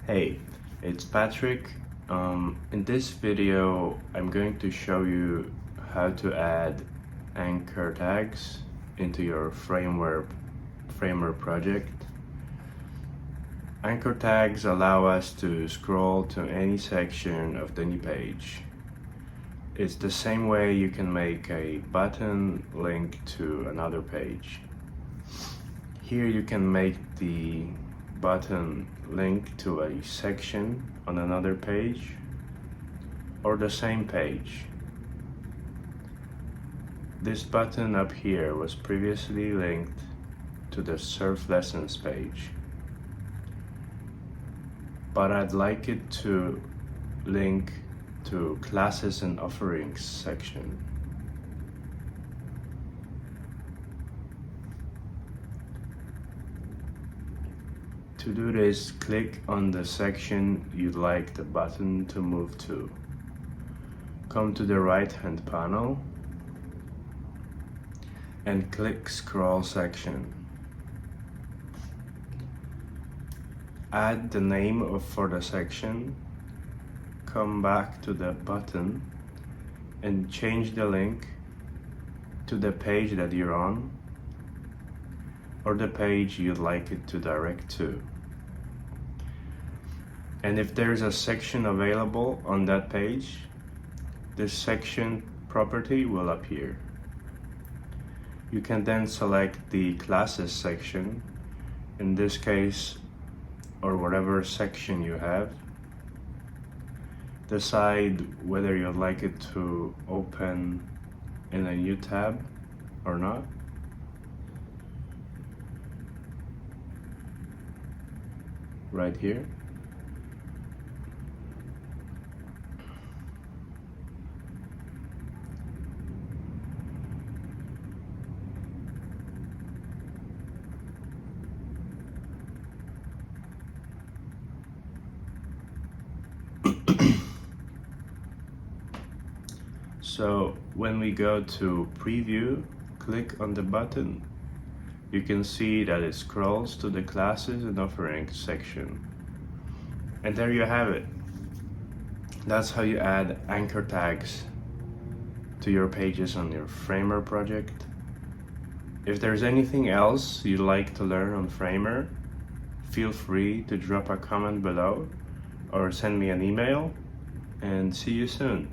Hey, it's Patrick. In this video, I'm going to show you how to add anchor tags into your Framer project. Anchor tags allow us to scroll to any section of any page. It's the same way you can make a button link to another page. Here you can make the button link to a section on another page or the same page. This button up here was previously linked to the Surf Lessons page, but I'd like it to link to Classes and Offerings section. To do this, click on the section you'd like the button to move to. Come to the right-hand panel and click Scroll section. Add the name for the section. Come back to the button and change the link to the page that you're on or the page you'd like it to direct to. And if there's a section available on that page, this section property will appear. You can then select the Classes section, in this case, or whatever section you have. Decide whether you'd like it to open in a new tab or not. Right here. So when we go to preview, click on the button. You can see that it scrolls to the Classes and Offerings section. And there you have it. That's how you add anchor tags to your pages on your Framer project. If there's anything else you'd like to learn on Framer, feel free to drop a comment below or send me an email, and see you soon.